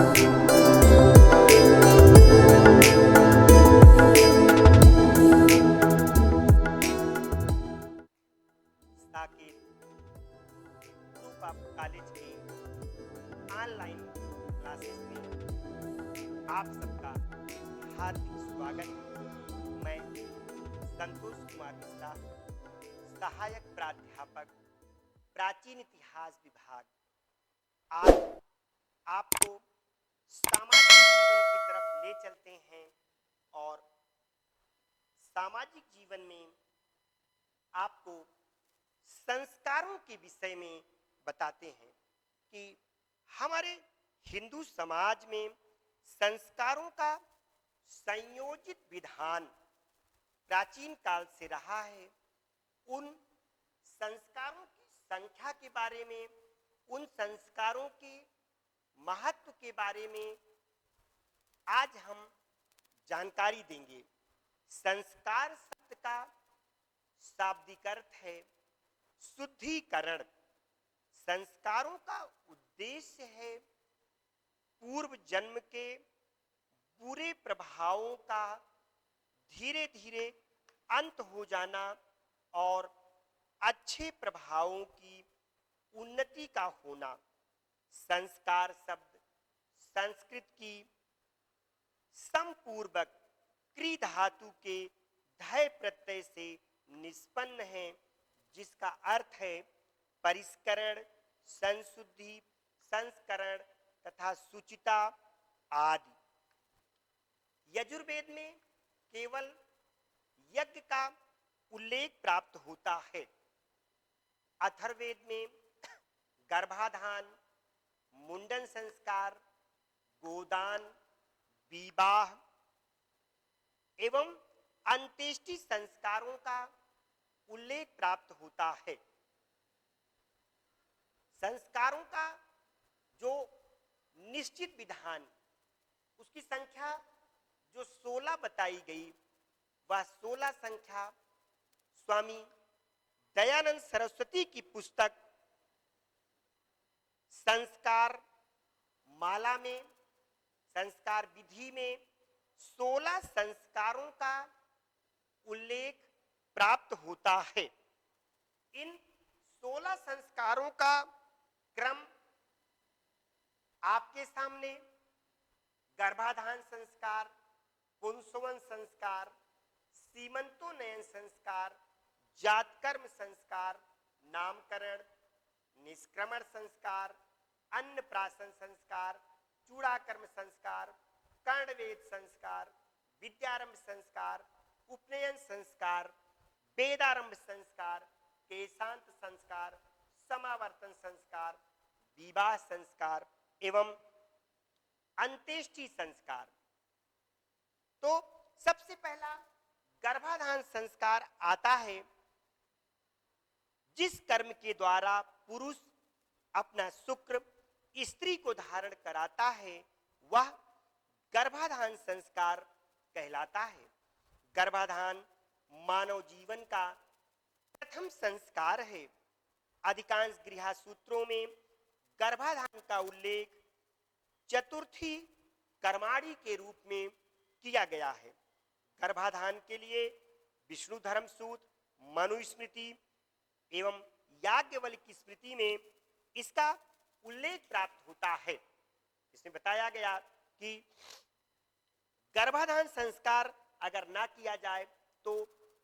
Saket group of college के online classes में आप सबका हार्दिक स्वागत है। मैं संतोष कुमार मिश्रा, सहायक प्राध्यापक, प्राचीन इतिहास विभाग, आज आपको सामाजिक जीवन की तरफ ले चलते हैं और सामाजिक जीवन में आपको संस्कारों के विषय में बताते हैं कि हमारे हिंदू समाज में संस्कारों का संयोजित विधान प्राचीन काल से रहा है। उन संस्कारों की संख्या के बारे में, उन संस्कारों के महत्व के बारे में आज हम जानकारी देंगे। संस्कार शब्द का शाब्दिक अर्थ है शुद्धिकरण। संस्कारों का उद्देश्य है पूर्व जन्म के बुरे प्रभावों का धीरे धीरे अंत हो जाना और अच्छे प्रभावों की उन्नति का होना। संस्कार शब्द संस्कृत की समपूर्वक क्री धातु के धय प्रत्यय से निष्पन्न है, जिसका अर्थ है परिष्करण, संशुद्धि, संस्करण तथा शुचिता आदि। यजुर्वेद में केवल यज्ञ का उल्लेख प्राप्त होता है। अथर्ववेद में गर्भाधान, मुंडन संस्कार, गोदान, विवाह एवं अंत्येष्टि संस्कारों का उल्लेख प्राप्त होता है। संस्कारों का जो निश्चित विधान, उसकी संख्या जो 16 बताई गई, वह 16 संख्या स्वामी दयानंद सरस्वती की पुस्तक संस्कार माला में, संस्कार विधि में 16 संस्कारों का उल्लेख प्राप्त होता है। इन 16 संस्कारों का क्रम आपके सामने गर्भाधान संस्कार, पुंसवन संस्कार, सीमंतोन्नयन संस्कार, जातकर्म संस्कार, नामकरण, निष्क्रमण संस्कार, अन्नप्राशन संस्कार, चूड़ाकर्म संस्कार, कर्णवेद संस्कार, विद्यारंभ संस्कार, उपनयन संस्कार, वेदारंभ संस्कार, केशांत संस्कार, समावर्तन संस्कार, विवाह संस्कार एवं अंत्येष्टि संस्कार। तो सबसे पहला गर्भाधान संस्कार आता है। जिस कर्म के द्वारा पुरुष अपना शुक्र स्त्री को धारण कराता है, वह गर्भाधान संस्कार कहलाता है। गर्भाधान मानव जीवन का प्रथम संस्कार है। अधिकांश गृह सूत्रों में गर्भाधान का उल्लेख चतुर्थी कर्माणी के रूप में किया गया है। गर्भाधान के लिए विष्णु धर्म सूत्र, मनुस्मृति एवं याज्ञवल्क्य की स्मृति में इसका उल्लेख प्राप्त होता है। इसमें बताया गया कि गर्भाधान संस्कार अगर ना किया जाए तो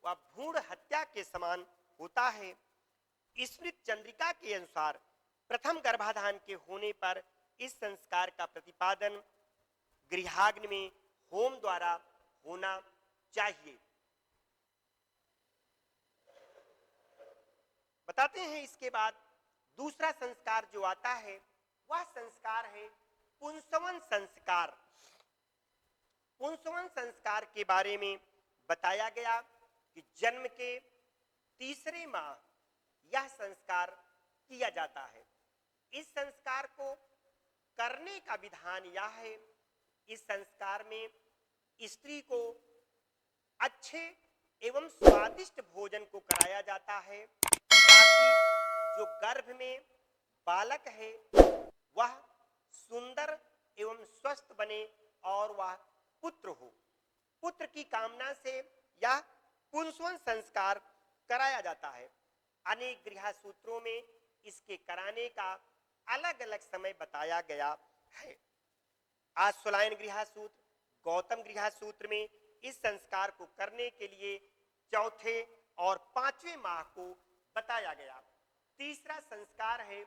वह भ्रूण हत्या के समान होता है। स्मृत चंद्रिका के अनुसार प्रथम गर्भाधान के होने पर इस संस्कार का प्रतिपादन गृहाग्नि में होम द्वारा होना चाहिए। बताते हैं इसके बाद दूसरा संस्कार जो आता है वह संस्कार है पुंसवन संस्कार। पुंसवन संस्कार के बारे में बताया गया कि जन्म के तीसरे माह यह संस्कार किया जाता है। इस संस्कार को करने का विधान यह है, इस संस्कार में स्त्री को अच्छे एवं स्वादिष्ट भोजन को कराया जाता है ताकि जो गर्भ में बालक है वह सुंदर एवं स्वस्थ बने और वह पुत्र हो। पुत्र की कामना से यह पुंसवन संस्कार कराया जाता है। अनेक गृह सूत्रों में इसके कराने का अलग अलग समय बताया गया है। आश्वलायन गृह सूत्र, गौतम गृह सूत्र में इस संस्कार को करने के लिए चौथे और पांचवें माह को बताया गया। तीसरा संस्कार है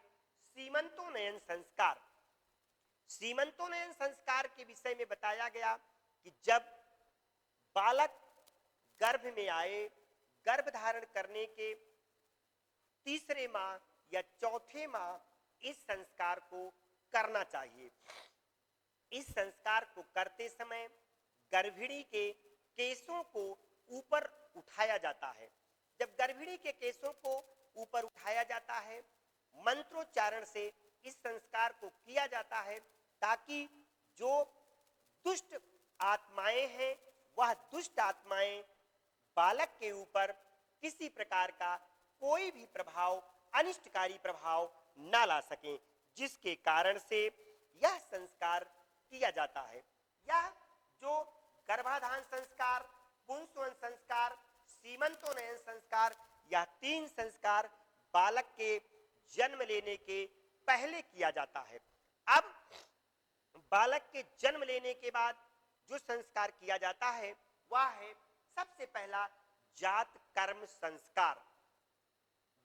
सीमंतोन्नयन संस्कार। सीमंतोन्नयन संस्कार के विषय में बताया गया कि जब बालक गर्भ में आए, गर्भ धारण करने के तीसरे माह या चौथे माह इस संस्कार को करना चाहिए। इस संस्कार को करते समय गर्भिणी के केशों को ऊपर उठाया जाता है। जब गर्भिणी के केशों को ऊपर उठाया जाता है, मंत्रोच्चारण से इस संस्कार को किया जाता है ताकि जो दुष्ट आत्माएं हैं वह दुष्ट आत्माएं बालक के ऊपर किसी प्रकार का कोई भी प्रभाव, अनिष्टकारी प्रभाव न ला सकें, जिसके कारण से यह संस्कार किया जाता है। यह जो गर्भाधान संस्कार, पुंसवन संस्कार, सीमंतोन्नयन संस्कार, यह तीन संस्कार बालक के जन्म लेने के पहले किया जाता है। अब बालक के जन्म लेने के बाद जो संस्कार किया जाता है वह है सबसे पहला जात कर्म संस्कार।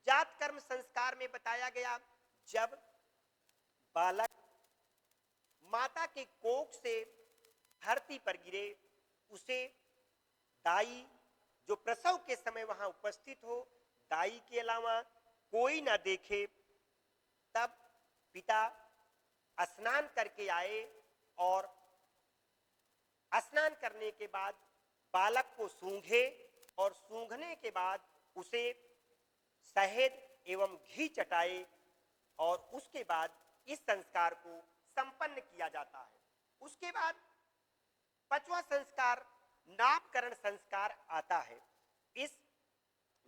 जात कर्म संस्कार में बताया गया जब बालक माता के कोख से धरती पर गिरे, उसे दाई जो प्रसव के समय वहां उपस्थित हो, दाई के अलावा कोई ना देखे, तब पिता स्नान करके आए और स्नान करने के बाद बालक को सूंघे और सूंघने के बाद उसे शहद एवं घी चटाए और उसके बाद इस संस्कार को संपन्न किया जाता है। उसके बाद पांचवा संस्कार नामकरण संस्कार आता है। इस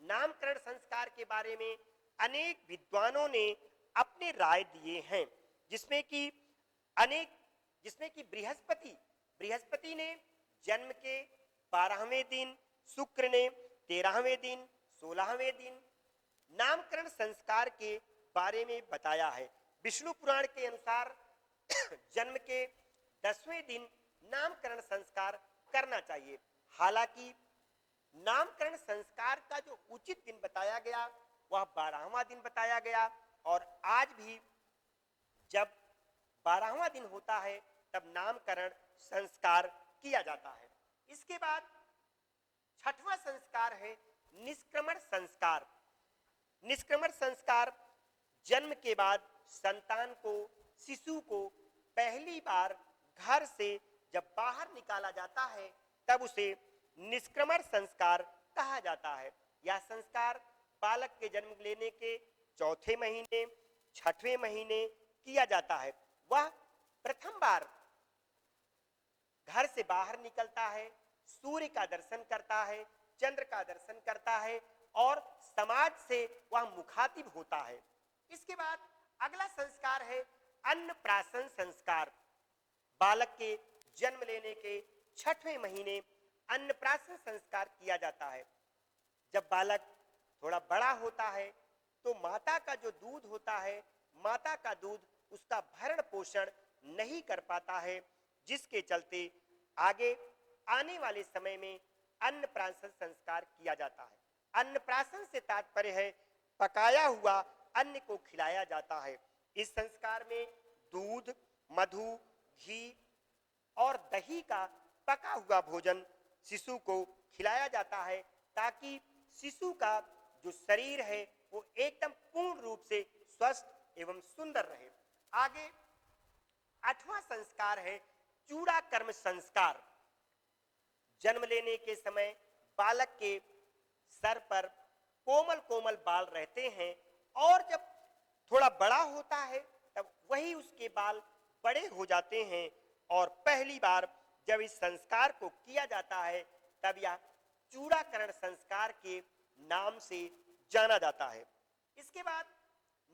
नामकरण संस्कार के बारे में अनेक विद्वानों ने अपने राय दिए हैं, जिसमें कि बृहस्पति ने जन्म के 12वें दिन, शुक्र ने 13वें दिन, 16वें दिन नामकरण संस्कार के बारे में बताया है। विष्णु पुराण के अनुसार जन्म के 10वें दिन नामकरण संस्कार करना चाहिए। हालांकि नामकरण संस्कार का जो उचित दिन बताया गया वह 12वां दिन बताया गया, और आज भी जब 12वां दिन होता है तब नामकरण संस्कार किया जाता है। इसके बाद छठवां संस्कार है निष्क्रमण संस्कार। निष्क्रमण संस्कार जन्म के बाद संतान को, शिशु को पहली बार घर से जब बाहर निकाला जाता है तब उसे निष्क्रमण संस्कार कहा जाता है। यह संस्कार बालक के जन्म लेने के चौथे महीने, छठवें महीने किया जाता है। वह प्रथम बार घर से बाहर निकलता है, सूर्य का दर्शन करता है, चंद्र का दर्शन करता है और समाज से वह मुखातिब होता है। इसके बाद अगला संस्कार है अन्नप्राशन संस्कार। बालक के जन्म लेने के छठवें महीने अन्नप्राशन संस्कार किया जाता है। जब बालक थोड़ा बड़ा होता है तो माता का जो दूध होता है, माता का दूध उसका भरण पोषण नहीं कर पाता है, जिसके चलते आगे आने वाले समय में अन्नप्राशन संस्कार किया जाता है। अन्नप्राशन से तात्पर्य है पकाया हुआ अन्न को खिलाया जाता है। इस संस्कार में दूध, मधु, घी और दही का पका हुआ भोजन शिशु को खिलाया जाता है ताकि शिशु का जो शरीर है वो एकदम पूर्ण रूप से स्वस्थ एवं सुंदर रहे। आगे 8वां संस्कार है चूड़ा कर्म संस्कार। जन्म लेने के समय बालक के सर पर कोमल कोमल बाल रहते हैं और जब थोड़ा बड़ा होता है तब वही उसके बाल बड़े हो जाते हैं, और पहली बार जब इस संस्कार को किया जाता है तब यह चूड़ाकरण संस्कार के नाम से जाना जाता है। इसके बाद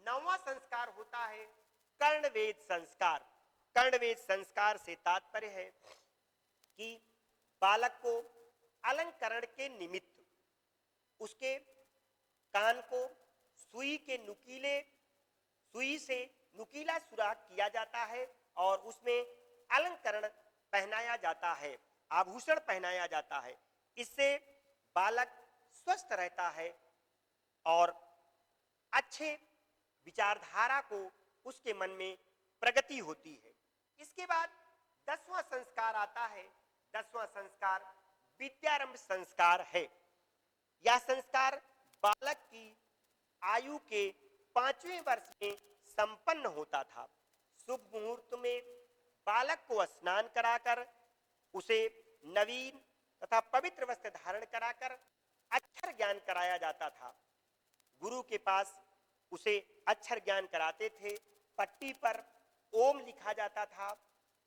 9वां संस्कार होता है कर्णवेद संस्कार। कर्णवेद संस्कार से तात्पर्य है कि बालक को अलंकरण के निमित्त उसके कान को सुई से नुकीला सुराख किया जाता है और उसमें अलंकरण पहनाया जाता है, आभूषण पहनाया जाता है। इससे बालक स्वस्थ रहता है और अच्छे विचारधारा को उसके मन में प्रगति होती है। इसके बाद 10वां संस्कार आता है। 10वां संस्कार विद्यारंभ संस्कार है। यह संस्कार बालक की आयु के 5वें वर्ष में संपन्न होता था। शुभ मुहूर्त में बालक को स्नान कराकर उसे नवीन तथा पवित्र वस्त्र धारण कराकर अक्षर ज्ञान कराया जाता था। गुरु के पास उसे अक्षर ज्ञान कराते थे। पट्टी पर ओम लिखा जाता था,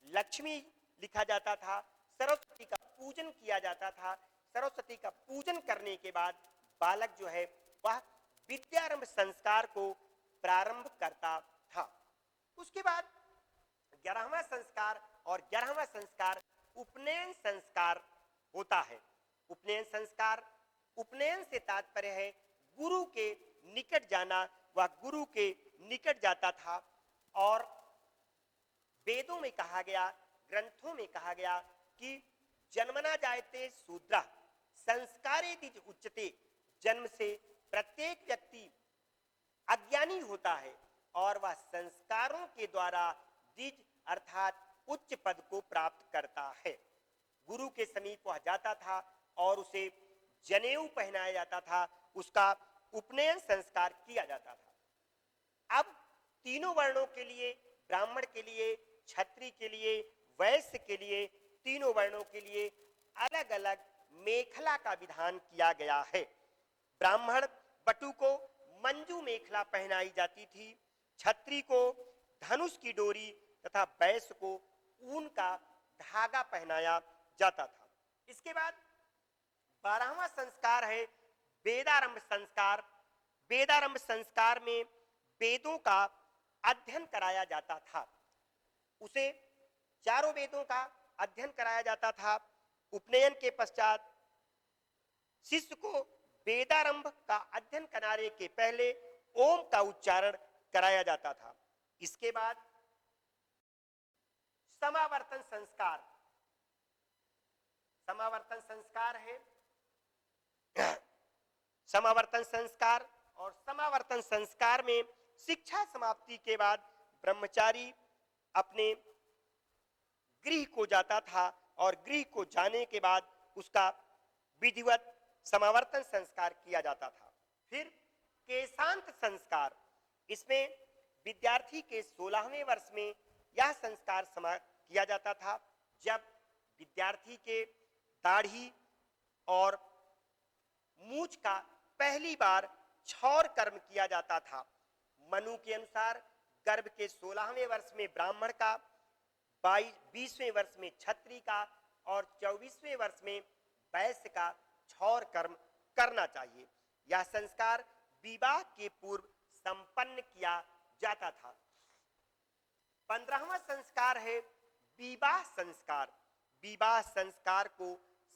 लक्ष्मी लिखा जाता था, सरस्वती का पूजन किया जाता था। सरस्वती का पूजन करने के बाद बालक जो है वह विद्यारंभ संस्कार को प्रारंभ करता था। उसके बाद 11वां संस्कार और 11वां संस्कार उपनयन संस्कार होता है। उपनयन संस्कार, उपनयन से तात्पर्य है गुरु के निकट जाना। वह गुरु के निकट जाता था और वेदों में कहा गया, ग्रंथों में कहा गया कि जन्मना जायते शूद्र संस्कारे द्विज उच्चते। जन्म से प्रत्येक व्यक्ति अज्ञानी होता है और वह संस्कारों के द्वारा द्विज अर्थात उच्च पद को प्राप्त करता है। गुरु के समीप वह जाता था और उसे जनेऊ पहनाया जाता था, उसका उपनयन संस्कार किया जाता था। अब तीनों वर्णों के लिए, ब्राह्मण के लिए, क्षत्रिय के लिए, वैश्य के लिए, तीनों वर्णों के लिए अलग अलग मेखला का विधान किया गया है। ब्राह्मण बटु को मंजू मेखला पहनाई जाती थी, क्षत्रिय को धनुष की डोरी तथा वैश्य को ऊन का धागा पहनाया जाता था। इसके बाद 12वां संस्कार है वेदारंभ संस्कार। वेदारंभ संस्कार में वेदों का अध्ययन कराया जाता था। उसे चारों वेदों का अध्ययन कराया जाता था। उपनयन के पश्चात शिष्य को वेदारंभ का अध्ययन कराने के पहले ओम का उच्चारण कराया जाता था। इसके बाद समावर्तन संस्कार, समावर्तन संस्कार है। समावर्तन संस्कार और समावर्तन संस्कार में शिक्षा समाप्ति के बाद ब्रह्मचारी अपने गृह को जाता था और गृह को जाने के बाद उसका विधिवत समावर्तन संस्कार किया जाता था। फिर केशांत संस्कार, इसमें विद्यार्थी के 16वें वर्ष में यह संस्कार किया जाता था, जब विद्यार्थी के दाढ़ी और मूछ का पहली बार क्षौर कर्म किया जाता था। मनु के अनुसार गर्भ के 16वें वर्ष में ब्राह्मण का, 20वें वर्ष में क्षत्रिय का और 24वें वर्ष में वैश्य का क्षौर कर्म करना चाहिए। यह संस्कार विवाह के पूर्व संपन्न किया जाता था। 15वां संस्कार है विवाह संस्कार। विवाह संस्कार को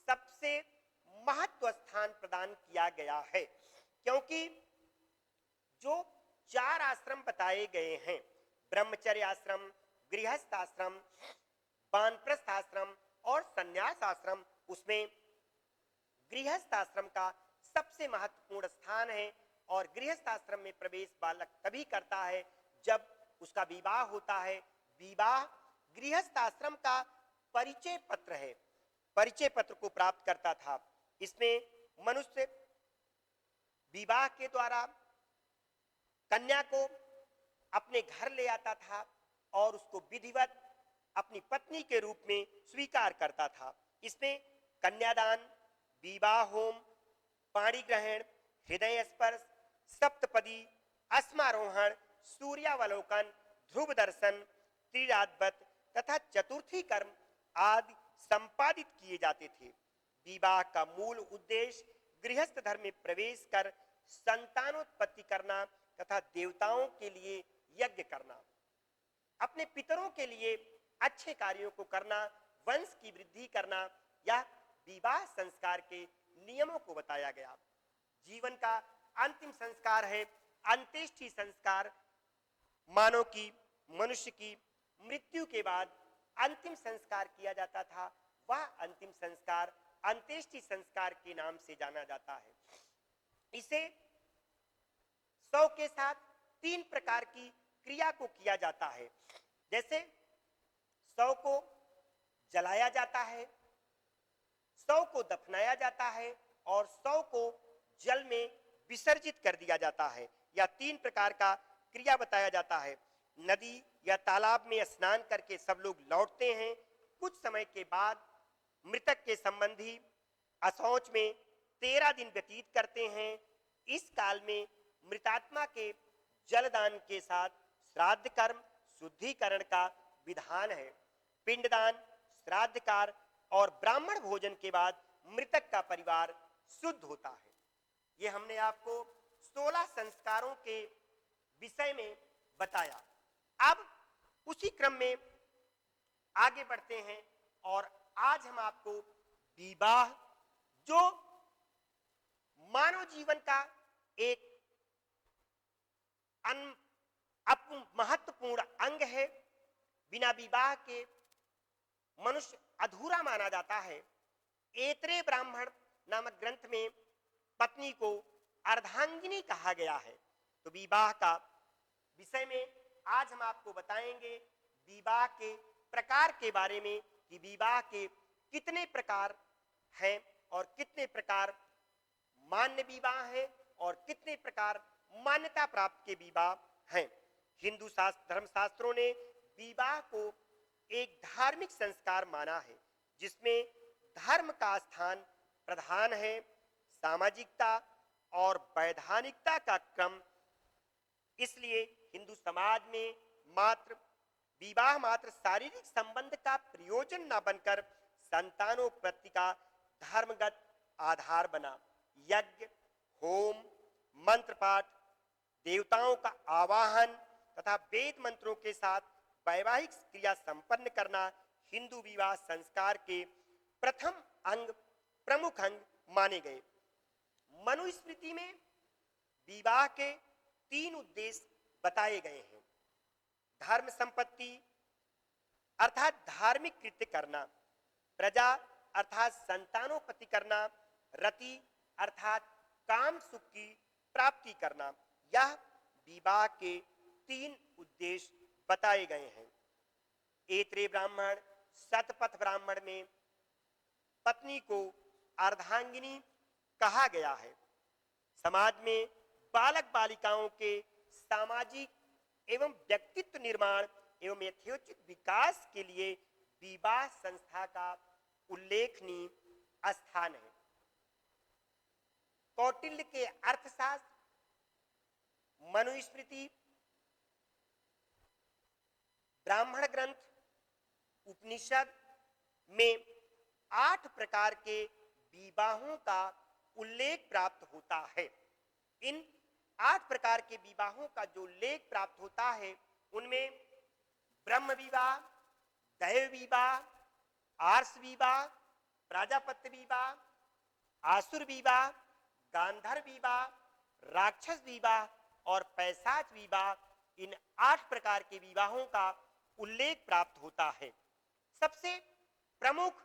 सबसे महत्व स्थान प्रदान किया गया है, क्योंकि जो 4 आश्रम बताए गए हैं, ब्रह्मचर्य आश्रम, गृहस्थ आश्रम, वानप्रस्थ आश्रम और संन्यास आश्रम, उसमें गृहस्थ आश्रम का सबसे महत्वपूर्ण स्थान है। और गृहस्थ आश्रम में प्रवेश बालक तभी करता है जब उसका विवाह होता है। विवाह गृहस्थ आश्रम का परिचय पत्र है, परिचय पत्र को प्राप्त करता था। इसमें मनुष्य विवाह के द्वारा कन्या को अपने घर ले आता था और उसको विधिवत अपनी पत्नी के रूप में स्वीकार करता था। इसमें कन्यादान, विवाह होम, पाणी ग्रहण, हृदय स्पर्श, सप्तपदी, अस्मारोहण, सूर्यावलोकन, ध्रुव दर्शन, त्रिरातबत तथा चतुर्थी कर्म आदि संपादित किए जाते थे। विवाह का मूल उद्देश्य गृहस्थ धर्म में प्रवेश कर संतानोत्पत्ति करना तथा देवताओं के लिए यज्ञ करना, अपने पितरों के लिए अच्छे कार्यों को करना, वंश की वृद्धि करना, यह विवाह संस्कार के नियमों को बताया गया। जीवन का अंतिम संस्कार है अंत्येष्टि संस्कार। मानव की, मनुष्य की मृत्यु के बाद अंतिम संस्कार किया जाता था, वह अंतिम संस्कार अंत्येष्टि संस्कार के नाम से जाना जाता है। इसे शव के साथ 3 प्रकार की क्रिया को किया जाता है। जैसे शव को जलाया जाता है, शव को दफनाया जाता है और शव को जल में विसर्जित कर दिया जाता है। यह 3 प्रकार का क्रिया बताया जाता है। नदी या तालाब में स्नान करके सब लोग लौटते हैं। कुछ समय के बाद मृतक के संबंधी अशौच में 13 दिन व्यतीत करते हैं। इस काल में मृतात्मा के जलदान के साथ श्राद्ध कर्म, शुद्धिकरण का विधान है। पिंडदान, श्राद्धकार और ब्राह्मण भोजन के बाद मृतक का परिवार शुद्ध होता है। ये हमने आपको 16 संस्कारों के विषय में बताया। अब उसी क्रम में आगे बढ़ते हैं और आज हम आपको विवाह, जो मानव जीवन का एक महत्वपूर्ण अंग है, बिना विवाह के मनुष्य अधूरा माना जाता है। ऐतरेय ब्राह्मण नामक ग्रंथ में पत्नी को अर्धांगिनी कहा गया है। तो विवाह का विषय में आज हम आपको बताएंगे विवाह के प्रकार के बारे में, कि विवाह के कितने प्रकार हैं और कितने प्रकार मान्य विवाह हैं और कितने प्रकार मान्यता प्राप्त के विवाह हैं। हिंदू शास्त्र, धर्मशास्त्रों ने विवाह को एक धार्मिक संस्कार माना है, जिसमें धर्म का स्थान प्रधान है। सामाजिकता और वैधानिकता का क्रम, इसलिए हिंदू समाज में विवाह मात्र शारीरिक संबंध का प्रयोजन न बनकर संतानोत्पत्ति का धर्मगत आधार बना। यज्ञ, होम, मंत्र पाठ, देवताओं का आवाहन तथा वेद मंत्रों के साथ वैवाहिक क्रिया संपन्न करना हिंदू विवाह संस्कार के प्रमुख अंग माने गए। मनुस्मृति में विवाह के 3 उद्देश्य बताए गए हैं। धर्म संपत्ति अर्थात धार्मिक कृत्य करना, प्रजा अर्थात संतानोत्पत्ति करना, रति अर्थात काम सुख की प्राप्ति करना। यह विवाह के 3 उद्देश्य बताए गए हैं। ऐतरेय ब्राह्मण, शतपथ ब्राह्मण में पत्नी को अर्धांगिनी कहा गया है। समाज में बालक बालिकाओं के सामाजिक एवं व्यक्तित्व निर्माण एवं यथोचित विकास के लिए विवाह संस्था का उल्लेखनीय स्थान है। कौटिल्य के अर्थशास्त्र, मनुस्मृति, ब्राह्मण ग्रंथ, उपनिषद में 8 प्रकार के विवाहों का उल्लेख प्राप्त होता है। इन 8 प्रकार के विवाहों का जो उल्लेख प्राप्त होता है, उनमें ब्रह्म विवाह, दैव विवाह, आर्ष विवाह, प्राजापत्य विवाह, आसुर विवाह, गांधर्व विवाह, राक्षस विवाह और पैशाच विवाह, इन 8 प्रकार के विवाहों का उल्लेख प्राप्त होता है। सबसे प्रमुख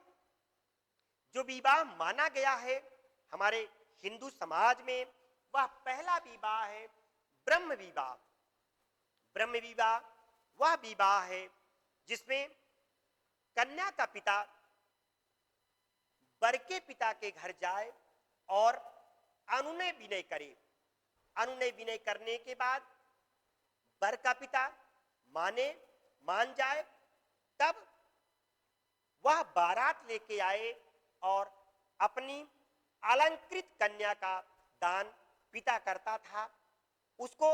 जो विवाह माना गया है हमारे हिंदू समाज में, वह पहला विवाह है ब्रह्म विवाह। ब्रह्म विवाह वह विवाह है जिसमें कन्या का पिता वर के पिता के घर जाए और अनुनय विनय करे। अनुनय विनय करने के बाद वर का पिता मान जाए, तब वह बारात लेके आए और अपनी अलंकृत कन्या का दान पिता करता था। उसको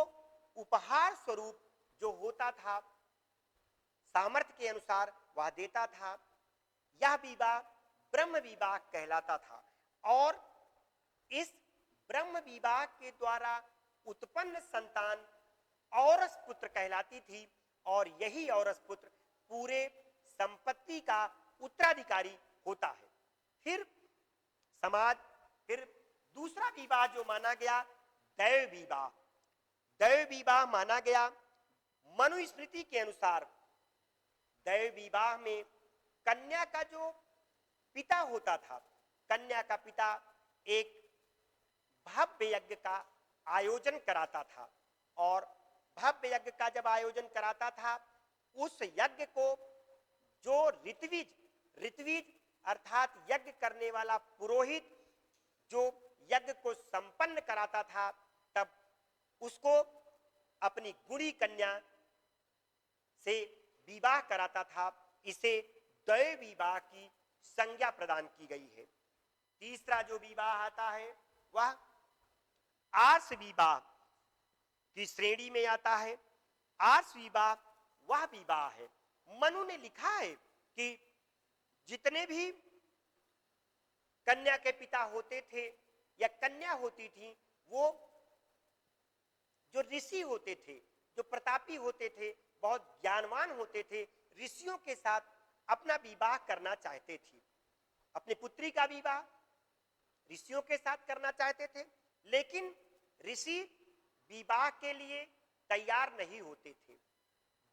उपहार स्वरूप जो होता था, सामर्थ्य के अनुसार वह देता था। यह विवाह ब्रह्म विवाह कहलाता था और इस ब्रह्म विवाह के द्वारा उत्पन्न संतान औरस पुत्र कहलाती थी और यही औरस पुत्र पूरे संपत्ति का उत्तराधिकारी होता है। फिर समाज, फिर दूसरा विवाह जो माना गया दैव विवाह। दैव विवाह माना गया, मनुस्मृति के अनुसार दैव विवाह में कन्या का जो पिता होता था, कन्या का पिता एक भव्य यज्ञ का आयोजन कराता था, और भव्य यज्ञ का जब आयोजन कराता था, उस यज्ञ को जो ऋत्विज अर्थात यज्ञ करने वाला पुरोहित जो यज्ञ को संपन्न कराता था, तब उसको अपनी गुणी कन्या से विवाह कराता था। इसे दैव विवाह की संज्ञा प्रदान की गई है। तीसरा जो विवाह आता है वह आर्ष विवाह की श्रेणी में आता है। आर्ष विवाह वह विवाह है, मनु ने लिखा है कि जितने भी कन्या के पिता होते थे या कन्या होती थी, वो जो ऋषि होते थे, जो प्रतापी होते थे, बहुत ज्ञानवान होते थे, ऋषियों के साथ अपना विवाह करना चाहते थे। अपनी पुत्री का विवाह ऋषियों के साथ करना चाहते थे, लेकिन ऋषि विवाह के लिए तैयार नहीं होते थे।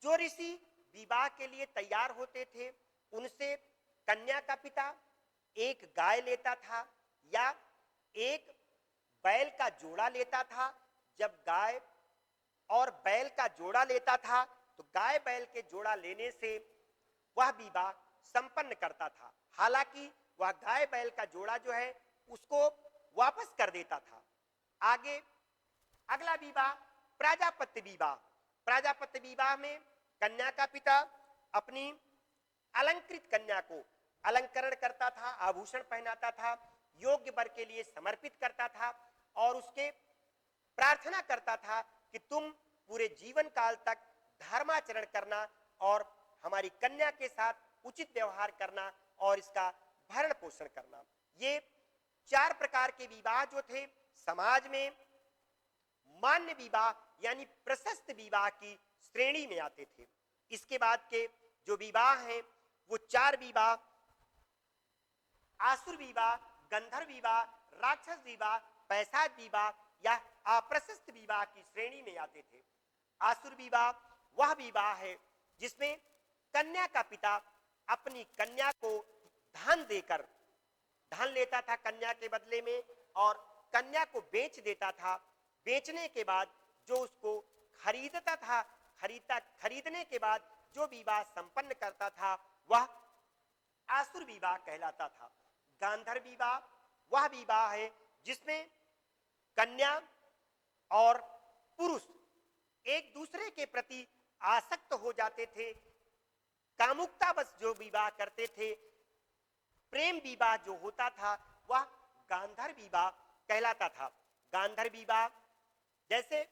जो ऋषि विवाह के लिए तैयार होते थे, उनसे कन्या का पिता एक गाय लेता था या एक बैल का जोड़ा लेता था। जब गाय और बैल का जोड़ा लेता था, तो गाय बैल के जोड़ा लेने से वह विवाह संपन्न करता था। हालांकि वह गाय बैल का जोड़ा जो है उसको वापस कर देता था। आगे अगला विवाह प्राजापत्य विवाह। प्राजापत्य विवाह में कन्या का पिता अपनी अलंकृत कन्या को अलंकरण करता था, आभूषण पहनाता था, योग्य वर के लिए समर्पित करता था और उसके प्रार्थना करता था कि तुम पूरे जीवन काल तक धर्माचरण करना और हमारी कन्या के साथ उचित व्यवहार करना और इसका भरण पोषण करना। ये 4 प्रकार के विवाह जो थे समाज में मान्य विवाह यानी प्रशस्त विवाह की श्रेणी में आते थे। इसके बाद के जो विवाह हैं वो 4 विवाह आसुर विवाह, गंधर्व विवाह, राक्षस विवाह, पैशाच विवाह या अप्रशस्त विवाह की श्रेणी में आते थे। आसुर विवाह वह विवाह है जिसमें कन्या का पिता अपनी कन्या को धन देकर, धन लेता था कन्या के बदले में और कन्या को बेच देता था। बेचने के बाद जो उसको खरीदता था, खरीदने के बाद जो विवाह संपन्न करता था वह आसुर विवाह कहलाता था। गांधर्व विवाह वह विवाह है जिसमें कन्या और पुरुष एक दूसरे के प्रति आसक्त हो जाते थे, कामुकतावश जो विवाह करते थे। प्रेम विवाह जो होता था वह गांधर्व विवाह कहलाता था। गांधर्व विवाह जैसे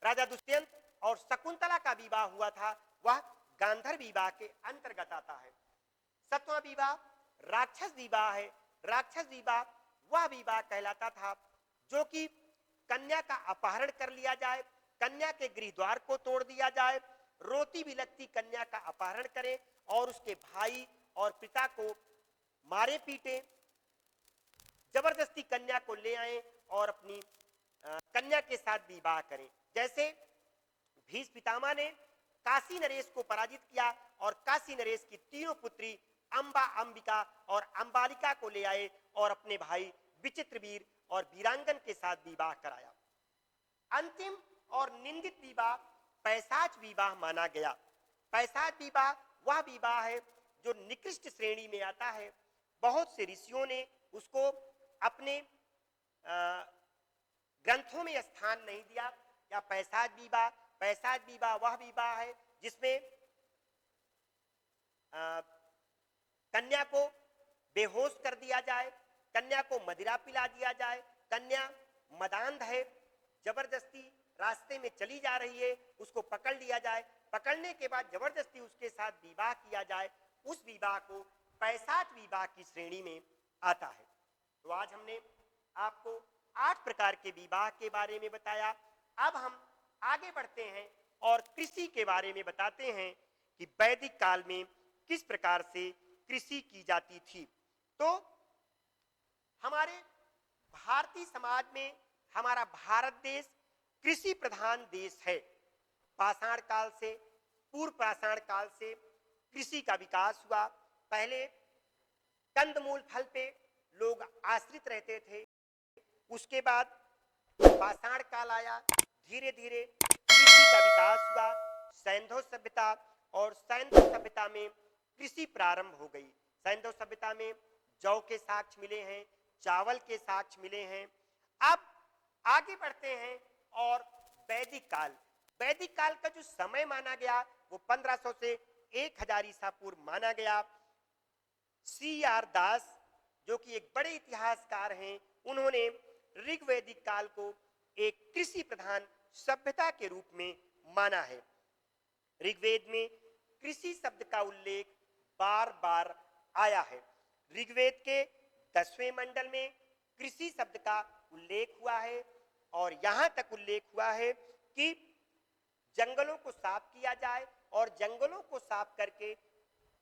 राजा दुष्यंत और शकुंतला का विवाह हुआ था, वह गांधर्व विवाह के अंतर्गत आता है। 7वां विवाह राक्षस विवाह है। राक्षस विवाह वह विवाह कहलाता था जो कि कन्या का अपहरण कर लिया जाए, कन्या के गृह द्वार को तोड़ दिया जाए, रोती बिलखती कन्या का अपहरण करें और उसके भाई और पिता को मारे पीटे, जबरदस्ती कन्या को ले आए और अपनी कन्या के साथ विवाह करें। जैसे भीष्म पितामह ने काशी नरेश को पराजित किया और काशी नरेश की तीनों पुत्री अंबा, अंबिका और अंबालिका को ले आए और अपने भाई विचित्रवीर और वीरांगन के साथ विवाह कराया। अंतिम और निंदित विवाह पैशाच विवाह माना गया। पैशाच विवाह वह विवाह है जो निकृष्ट श्रेणी में आता है। बहुत से ऋषियों ने उसको अपने ग्रंथों में स्थान नहीं दिया। या पैशाच विवाह वह विवाह है जिसमें कन्या को बेहोश कर दिया जाए, कन्या को मदिरा पिला दिया जाए, कन्या मदांध है, जबरदस्ती रास्ते में चली जा रही है, उसको पकड़ लिया जाए, पकड़ने के बाद जबरदस्ती उसके साथ विवाह किया जाए, उस विवाह को पैशाच विवाह की श्रेणी में आता है। तो आज हमने आपको 8 प्रकार के विवाह के बारे में बताया। अब हम आगे बढ़ते हैं और कृषि के बारे में बताते हैं कि वैदिक काल में किस प्रकार से कृषि की जाती थी। तो हमारे भारतीय समाज में हमारा भारत देश कृषि प्रधान देश है। पाषाण काल से, पूर्व पाषाण काल से कृषि का विकास हुआ। पहले कंदमूल फल पे लोग आश्रित रहते थे, उसके बाद पाषाण काल आया, धीरे धीरे कृषि का विकास हुआ, सैंधव सभ्यता, और सैंधव सभ्यता में कृषि प्रारंभ हो गई। सैंधव सभ्यता में जौ के साक्ष्य मिले हैं, चावल के साक्ष्य मिले हैं। अब आगे बढ़ते हैं और वैदिक काल, वैदिक काल का जो समय माना गया वो 1500 से 1000 ईसा पूर्व माना गया। C.R. दास जो कि एक बड़े इतिहासकार हैं, उन्होंने ऋग्वैदिक काल को एक कृषि प्रधान सभ्यता के रूप में माना है। ऋग्वेद में कृषि शब्द का उल्लेख बार बार आया है। ऋग्वेद के 10वें मंडल में कृषि शब्द का उल्लेख हुआ है और यहां तक उल्लेख हुआ है कि जंगलों को साफ किया जाए और जंगलों को साफ करके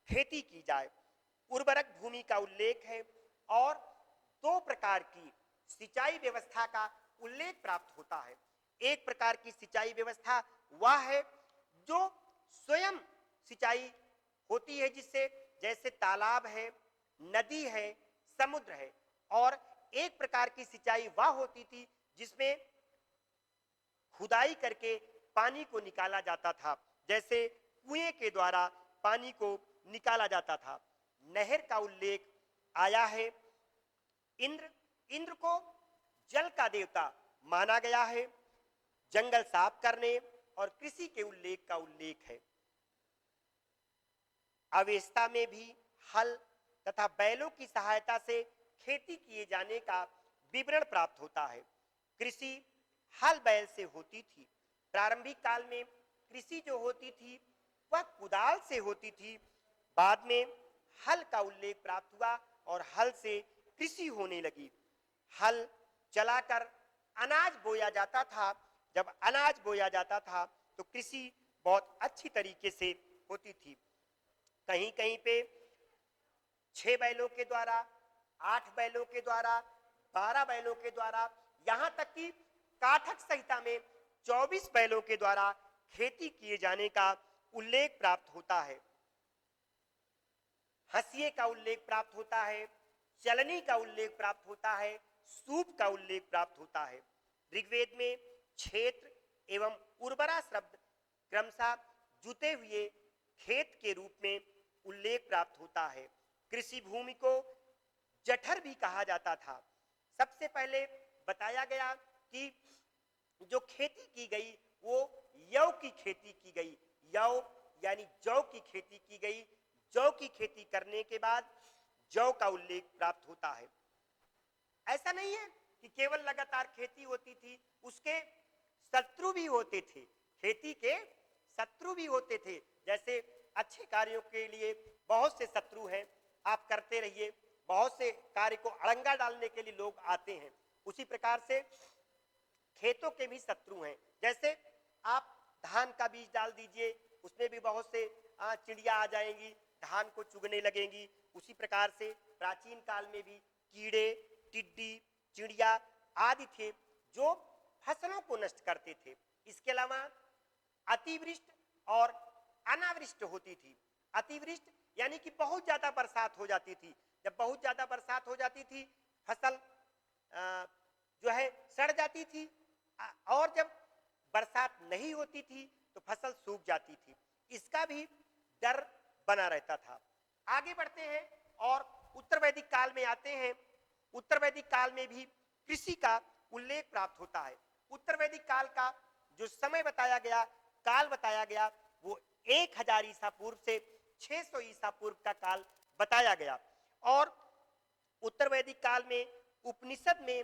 खेती की जाए। उर्वरक भूमि का उल्लेख है और 2 प्रकार की सिंचाई व्यवस्था का उल्लेख प्राप्त होता है। एक प्रकार की सिंचाई व्यवस्था वह है जो स्वयं सिंचाई होती है, जिससे जैसे तालाब है, नदी है, समुद्र है, और एक प्रकार की सिंचाई वह होती थी जिसमें खुदाई करके पानी को निकाला जाता था, जैसे कुएं के द्वारा पानी को निकाला जाता था। नहर का उल्लेख आया है। इंद्र को जल का देवता माना गया है। जंगल साफ करने और कृषि के उल्लेख का उल्लेख है। अवेस्ता में भी हल तथा बैलों की सहायता से खेती किए जाने का विवरण प्राप्त होता है। कृषि हल बैल से होती थी। प्रारंभिक काल में कृषि जो होती थी वह कुदाल से होती थी। बाद में हल का उल्लेख प्राप्त हुआ और हल से कृषि होने लगी। हल चलाकर अनाज बोया जाता था। जब अनाज बोया जाता था तो कृषि बहुत अच्छी तरीके से होती थी। कहीं कहीं पे 6 बैलों के द्वारा, 8 बैलों के द्वारा, 12 बैलों के द्वारा, यहां तक कि काठक संहिता में 24 बैलों के द्वारा खेती किए जाने का उल्लेख प्राप्त होता है। हंसिये का उल्लेख प्राप्त होता है, चलनी का उल्लेख प्राप्त होता है, सूप का उल्लेख प्राप्त होता है। ऋग्वेद में क्षेत्र एवं उर्वरा शब्द क्रमशः जुते हुए खेत के रूप में उल्लेख प्राप्त होता है। कृषि भूमि को जठर भी कहा जाता था। सबसे पहले बताया गया कि जो खेती की गई वो यव की खेती की गई। यव यानी जौ की खेती की गई। जौ की खेती करने के बाद जौ का उल्लेख प्राप्त होता है। ऐसा नहीं है कि केवल लगातार खेती होती थी, उसके शत्रु भी होते थे। खेती के शत्रु भी होते थे। जैसे अच्छे कार्यों के लिए बहुत से शत्रु हैं, आप करते रहिए, बहुत से कार्य को अड़ंगा डालने के लिए लोग आते हैं। उसी प्रकार से खेतों के भी शत्रु हैं। जैसे आप धान का बीज डाल दीजिए, उसमें भी बहुत से चिड़िया आ जाएंगी, धान को चुगने लगेंगी। उसी प्रकार से प्राचीन काल में भी कीड़े, टिड्डी, चिड़िया आदि थे जो फसलों को नष्ट करते थे। इसके अलावा अतिवृष्टि और अनावृष्टि होती थी। अतिवृष्टि यानी कि बहुत ज्यादा बरसात हो जाती थी। जब बहुत ज्यादा बरसात हो जाती थी, फसल जो है सड़ जाती थी, और जब बरसात नहीं होती थी तो फसल सूख जाती थी। इसका भी डर बना रहता था। आगे बढ़ते हैं और उत्तर वैदिक काल में आते हैं। उत्तर वैदिक काल में भी कृषि का उल्लेख प्राप्त होता है। उत्तर वैदिक काल का जो समय बताया गया, काल बताया गया, वो 1000 ईसा पूर्व से 600 ईसा पूर्व का काल बताया गया। और उत्तर वैदिक काल में उपनिषद में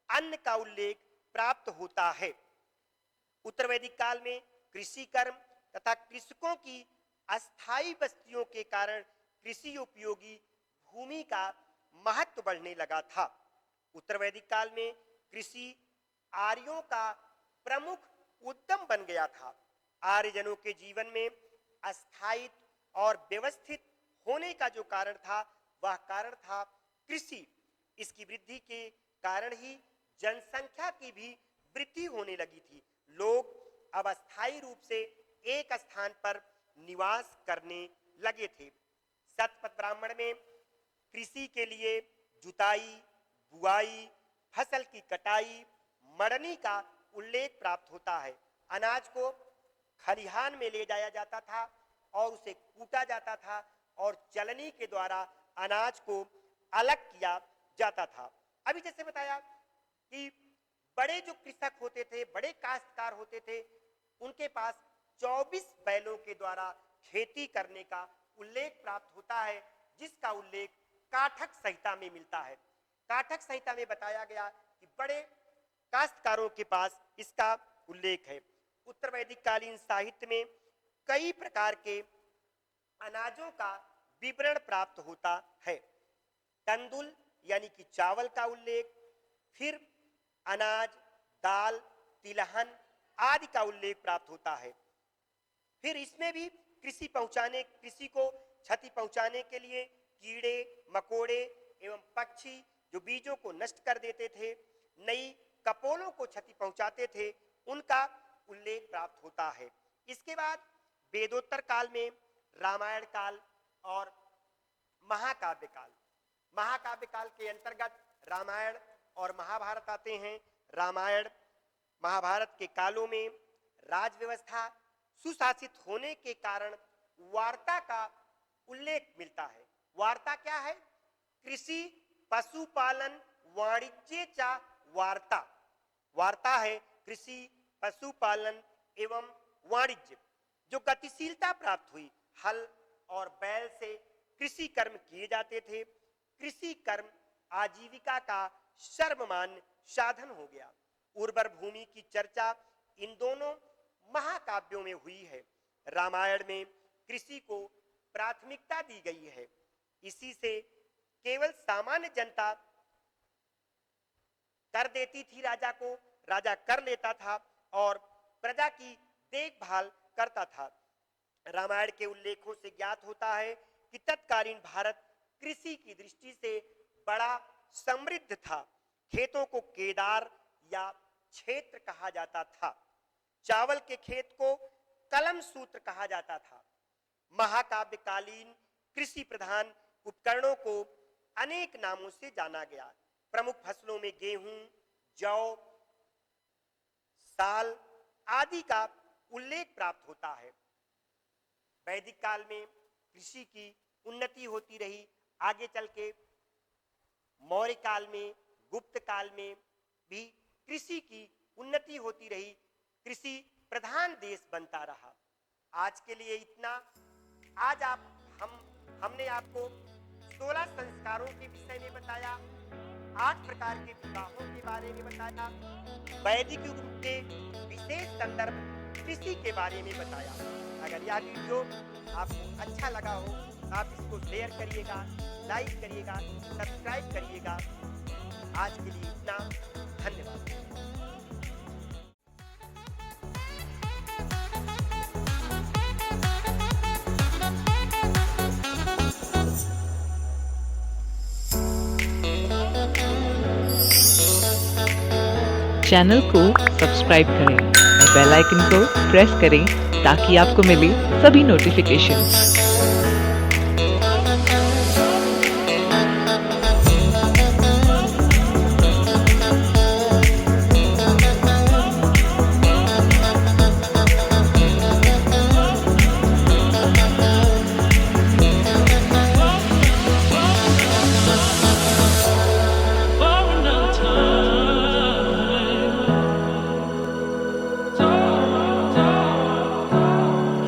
अन्न का उल्लेख प्राप्त होता है। उत्तर वैदिक काल में कृषि कर्म तथा कृषकों की अस्थायी बस्तियों के कारण कृषि उपयोगी भूमि का महत्व बढ़ने लगा था। उत्तर वैदिक काल में कृषि आर्यों का प्रमुख उद्यम बन गया था। आर्यजनों के जीवन में अस्थायित्व और व्यवस्थित होने का जो कारण था वह कारण था कृषि। इसकी वृद्धि के कारण ही जनसंख्या की भी वृद्धि होने लगी थी। लोग अब अस्थायी रूप से एक स्थान पर निवास करने लगे थे। शतपथ ब्राह्मण में कृषि के लिए जुताई, बुआई, फसल की कटाई, मड़नी का उल्लेख प्राप्त होता है। अनाज को खलिहान में ले जाया जाता था और उसे कूटा जाता था और चलनी के द्वारा अनाज को अलग किया जाता था। अभी जैसे बताया कि बड़े जो कृषक होते थे, बड़े काश्तकार होते थे, उनके पास 24 बैलों के द्वारा खेती करने का उल्लेख प्राप्त होता है, जिसका उल्लेख काठक संहिता में मिलता है। काठक संहिता में बताया गया कि बड़े काश्तकारों के पास इसका उल्लेख है। उत्तर वैदिक कालीन साहित्य में कई प्रकार के अनाजों का विवरण प्राप्त होता है। तंदुल यानी कि चावल का उल्लेख, फिर अनाज, दाल, तिलहन आदि का उल्लेख प्राप्त होता है। फिर इसमें भी कृषि को क्षति पहुंचाने के लिए कीड़े मकोड़े एवं पक्षी जो बीजों को नष्ट कर देते थे, नई कपोलों को क्षति पहुंचाते थे, उनका उल्लेख प्राप्त होता है। इसके बाद वेदोत्तर काल में रामायण काल और महाकाव्य काल। महाकाव्य काल के अंतर्गत रामायण और महाभारत आते हैं। रामायण महाभारत के कालों में राज व्यवस्था सुशासित होने के कारण वार्ता का उल्लेख मिलता है। वार्ता क्या है? कृषि, पशुपालन, वाणिज्य चा वार्ता। वार्ता है कृषि, पशुपालन एवं वाणिज्य। जो गतिशीलता प्राप्त हुई, हल और बैल से कृषि कर्म किए जाते थे। कृषि कर्म आजीविका का सर्वमान्य साधन हो गया। उर्वर भूमि की चर्चा इन दोनों महाकाव्यों में हुई है। रामायण में कृषि को प्राथमिकता दी गई है। इसी से केवल सामान्य जनता कर देती थी राजा को, राजा कर लेता था और प्रजा की देखभाल करता था। रामायण के उल्लेखों से ज्ञात होता है कि तत्कालीन भारत कृषि की दृष्टि से बड़ा समृद्ध था। खेतों को केदार या क्षेत्र कहा जाता था। चावल के खेत को कलम सूत्र कहा जाता था। महाकाव्यकालीन कृषि प्रधान उपकरणों को अनेक नामों से जाना गया। प्रमुख फसलों में गेहूं, जौ, साल आदि का उल्लेख प्राप्त होता है। वैदिक काल में कृषि की उन्नति होती रही। आगे चल के मौर्य काल में, गुप्त काल में भी कृषि की उन्नति होती रही। कृषि प्रधान देश बनता रहा। आज के लिए इतना। आज हमने आपको 16 संस्कारों के विषय में बताया, 8 प्रकार के विवाहों के बारे में बताया, वैदिक युग के विशेष संदर्भ कृषि के बारे में बताया। अगर यह वीडियो आपको अच्छा लगा हो, आप इसको शेयर करिएगा, लाइक करिएगा, सब्सक्राइब करिएगा। आज के लिए इतना। धन्यवाद। चैनल को सब्सक्राइब करें और बेल आइकन को प्रेस करें ताकि आपको मिले सभी नोटिफिकेशंस।